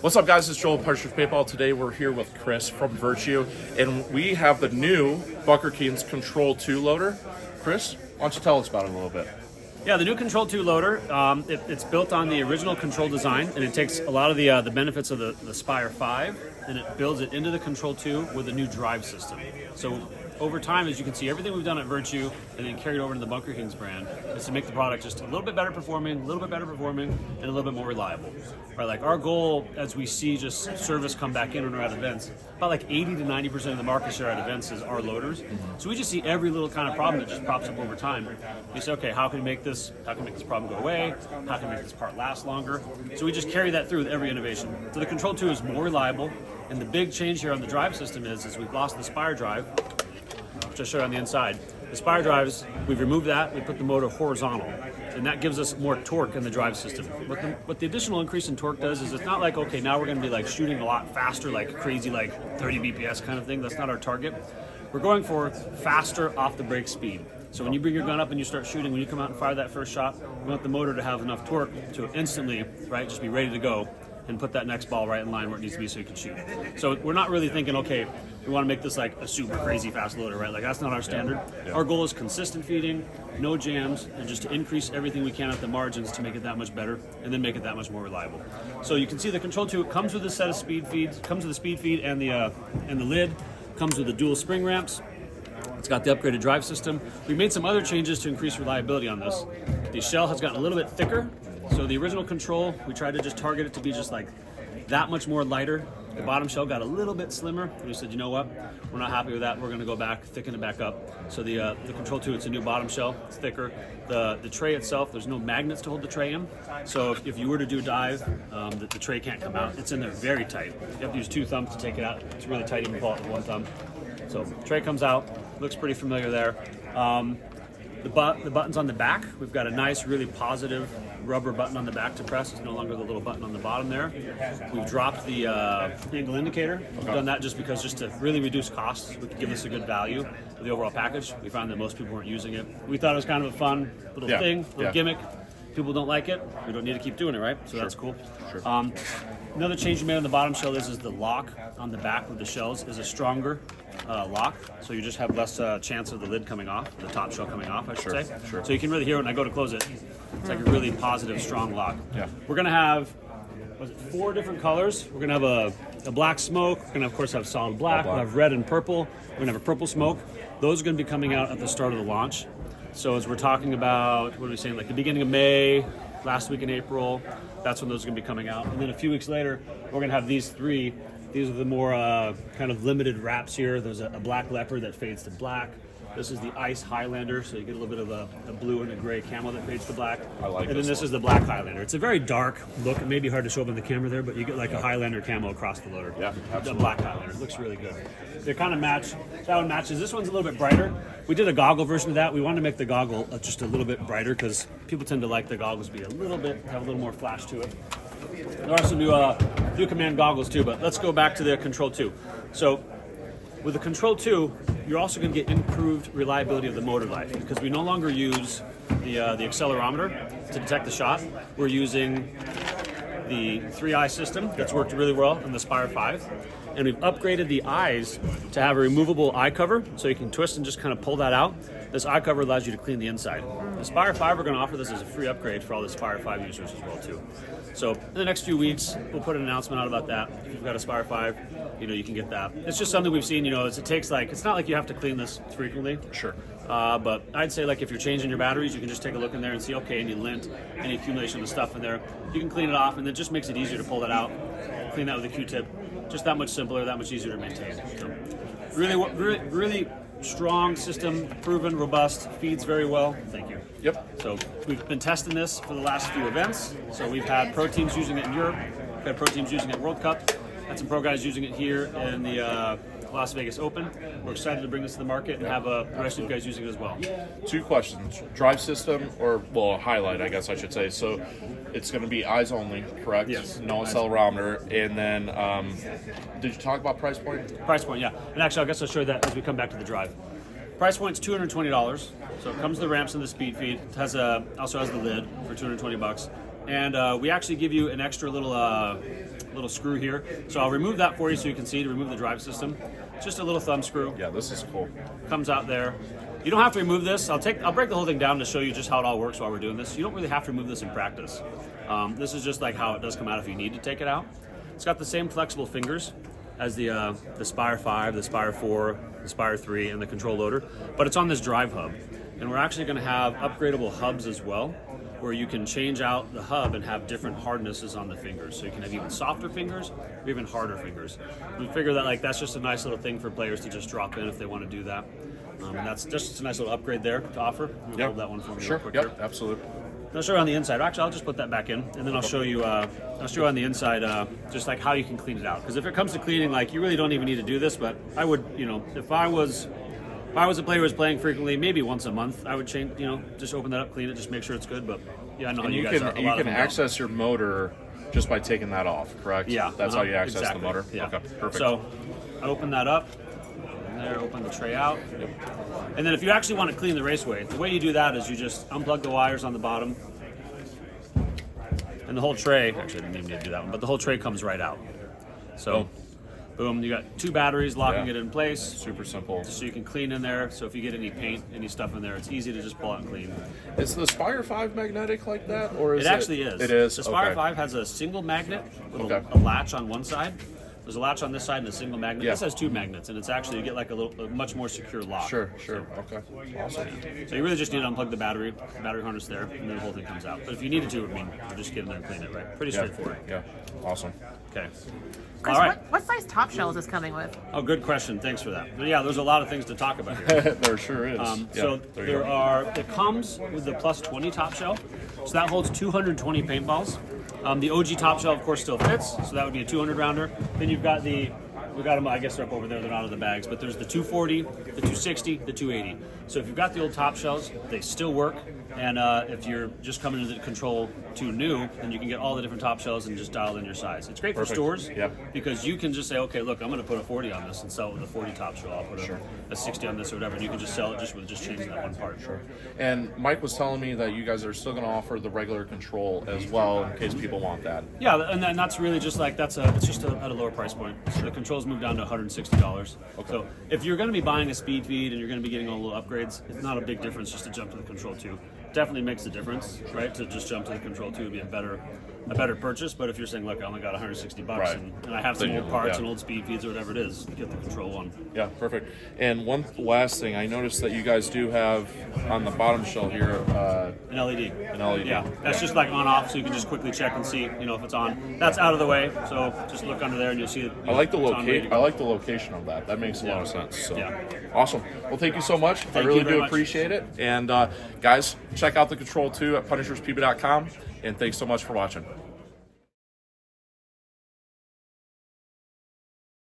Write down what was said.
What's up, guys? It's Joel with Partridge Paintball. Today we're here with Chris from Virtue, and we have the new Bunkerkings Control 2 loader. Chris, why don't you tell us about it a little bit? Yeah, the new Control 2 loader, it's built on the original Control design, and it takes a lot of the benefits of the Spire 5, and it builds it into the Control 2 with a new drive system. So over time, as you can see, everything we've done at Virtue and then carried over to the Bunkerkings brand is to make the product just a little bit better performing, and a little bit more reliable. Right, like our goal, as we see just service come back in when we're at events, about like 80 to 90% of the market share at events is our loaders. So we just see every little kind of problem that just pops up over time. We say, okay, how can we make this problem go away? How can we make this part last longer? So we just carry that through with every innovation. So the Control 2 is more reliable, and the big change here on the drive system is we've lost the Spire drive, which I showed on the inside. The Spire drives, we've removed that, we put the motor horizontal, and that gives us more torque in the drive system. What the additional increase in torque does is it's not like, okay, now we're gonna be like shooting a lot faster, like crazy, like 30 BPS kind of thing. That's not our target. We're going for faster off the break speed. So when you bring your gun up and you start shooting, when you come out and fire that first shot, we want the motor to have enough torque to instantly, right, just be ready to go and put that next ball right in line where it needs to be so you can shoot. So we're not really thinking, okay, we want to make this like a super crazy fast loader, right? Like that's not our standard. Yeah. Our goal is consistent feeding, no jams, and just to increase everything we can at the margins to make it that much better and then make it that much more reliable. So you can see the Control 2 comes with a set of speed feeds, comes with a speed feed and the lid, comes with the dual spring ramps. It's got the upgraded drive system. We made some other changes to increase reliability on this. The shell has gotten a little bit thicker. So the original Control, we tried to just target it to be just like that much more lighter. The bottom shell got a little bit slimmer. And we said, you know what? We're not happy with that. We're gonna go back, thicken it back up. So the Control 2, it's a new bottom shell. It's thicker. The tray itself, there's no magnets to hold the tray in. So if you were to do a dive, the tray can't come out. It's in there very tight. You have to use 2 thumbs to take it out. It's really tight, you can pull it with 1 thumb. So the tray comes out, looks pretty familiar there. The buttons on the back, we've got a nice, really positive rubber button on the back to press. It's no longer the little button on the bottom there. We've dropped the angle indicator. We've done that just to really reduce costs. We could give this a good value for the overall package. We found that most people weren't using it. We thought it was kind of a fun little thing, little gimmick. People don't like it. We don't need to keep doing it, right? So that's cool. Sure. Another change we made on the bottom shell is the lock on the back with the shells is a stronger lock, so you just have less chance of the lid coming off, the top shell coming off, I should say. Sure. So you can really hear when I go to close it, it's like a really positive, strong lock. Yeah. We're gonna have 4 different colors. We're gonna have a black smoke. We're gonna, of course, have solid black. We'll have red and purple. We're gonna have a purple smoke. Those are gonna be coming out at the start of the launch. So as we're talking about, what are we saying, like the beginning of May, last week in April, that's when those are gonna be coming out. And then a few weeks later, we're gonna have these 3. These are the more kind of limited wraps here. There's a black leopard that fades to black. This is the ice Highlander, so you get a little bit of a blue and a gray camo that fades to black. I like and then this is the black Highlander. It's a very dark look. It may be hard to show up on the camera there, but you get like a Highlander camo across the loader. Yeah, absolutely. The black Highlander. It looks really good. They kind of match. That one matches. This one's a little bit brighter. We did a goggle version of that. We wanted to make the goggle just a little bit brighter because people tend to like the goggles to be have a little more flash to it. There are some new command goggles too, but let's go back to the Control 2. So with the Control 2, you're also going to get improved reliability of the motor life because we no longer use the accelerometer to detect the shot. We're using the 3-eye system that's worked really well in the Spire 5. And we've upgraded the eyes to have a removable eye cover, so you can twist and just kind of pull that out. This eye cover allows you to clean the inside. The Spire 5, we're going to offer this as a free upgrade for all the Spire 5 users as well too. So in the next few weeks, we'll put an announcement out about that. If you've got a Spire 5, you can get that. It's just something we've seen, it's not like you have to clean this frequently. Sure. But I'd say like if you're changing your batteries, you can just take a look in there and see, okay, any lint, any accumulation of stuff in there. You can clean it off, and it just makes it easier to pull that out. Clean that with a Q-tip. Just that much simpler, that much easier to maintain. So really strong system, proven, robust, feeds very well. Thank you. Yep. So we've been testing this for the last few events. So we've had pro teams using it in Europe. We've had pro teams using it at World Cup. Had some pro guys using it here in the Las Vegas Open. We're excited to bring this to the market and have the rest of you guys using it as well. 2 questions. Drive system, or well, a highlight, I guess I should say. So it's going to be eyes only, correct? Yes. No accelerometer. And then, did you talk about price point? Price point, yeah. And actually, I guess I'll show you that as we come back to the drive. Price point's $220. So it comes with the ramps and the speed feed. It has also has the lid for $220. And we actually give you an extra little little screw here. So I'll remove that for you so you can see to remove the drive system. Just a little thumb screw. Yeah, this is cool. Comes out there. You don't have to remove this. I'll break the whole thing down to show you just how it all works while we're doing this. You don't really have to remove this in practice. This is just like how it does come out if you need to take it out. It's got the same flexible fingers as the Spire 5, the Spire 4, the Spire 3, and the control loader, but it's on this drive hub. And we're actually going to have upgradable hubs as well, where you can change out the hub and have different hardnesses on the fingers. So you can have even softer fingers or even harder fingers. We figure that that's just a nice little thing for players to just drop in if they want to do that. And that's just a nice little upgrade there to offer. Hold that one for me real quick here. Absolutely. I'll show you on the inside. Actually, I'll just put that back in, and then I'll show you. I'll show you on the inside just like how you can clean it out. Because if it comes to cleaning, like you really don't even need to do this. But I would, if I was a player who was playing frequently, maybe once a month, I would change. Just open that up, clean it, just make sure it's good. But yeah, I know how you guys are. You can access your motor just by taking that off, correct? Yeah, that's how you access exactly. the motor. Yeah. Okay, perfect. So I open that up. There, open the tray out. And then if you actually want to clean the raceway, the way you do that is you just unplug the wires on the bottom. And the whole tray, actually I didn't even need to do that one, but the whole tray comes right out. So, boom, you got 2 batteries locking it in place. Super simple. So you can clean in there. So if you get any paint, any stuff in there, it's easy to just pull out and clean. Is the Spire 5 magnetic like that? Or is it actually is. It is? The Spire 5 has a single magnet with a latch on one side. There's a latch on this side and a single magnet. This has 2 magnets, and it's actually, you get like a much more secure lock. Sure. Okay. Awesome. So you really just need to unplug the battery harness there, and then the whole thing comes out. But if you needed to, you just get in there and clean it, right? Pretty straightforward. Yeah. Awesome. Okay. Chris, All right. what size top shell is this coming with? Oh, good question. Thanks for that. But yeah, there's a lot of things to talk about here. There sure is. It comes with the plus 20 top shell, so that holds 220 paintballs. The OG top shell, of course, still fits, so that would be a 200 rounder. Then you've got we got them, I guess they're up over there, they're not in the bags, but there's the 240, the 260, the 280. So if you've got the old top shells, they still work. And if you're just coming into the Control 2 new, then you can get all the different top shells and just dial in your size. It's great for stores because you can just say, okay, look, I'm going to put a 40 on this and sell it with a 40 top shell. I'll put a 60 on this or whatever, and you can just sell it just with changing that one part. Sure. And Mike was telling me that you guys are still going to offer the regular Control as well in case people want that. Yeah, and that's really just like it's just at a lower price point. So the Controls moved down to $160. Okay. So if you're going to be buying a SPEEDFEED and you're going to be getting all the little upgrades, it's not a big difference just to jump to the Control 2. Definitely makes a difference, right? To just jump to the Control 2 would be a better purchase. But if you're saying, look, I only got $160 and I have some old parts and old SPEEDFEEDs or whatever it is, get the Control 1. Yeah, perfect. And one last thing, I noticed that you guys do have on the bottom shell here an LED. An LED. Yeah, that's just like on off, so you can just quickly check and see, if it's on. That's out of the way, so just look under there and you'll see it. I like the location. I like the location of that. That makes a lot of sense. So awesome. Well, thank you so much. I really do appreciate it. And guys, check out the Control 2 at punisherspeeba.com. And thanks so much for watching.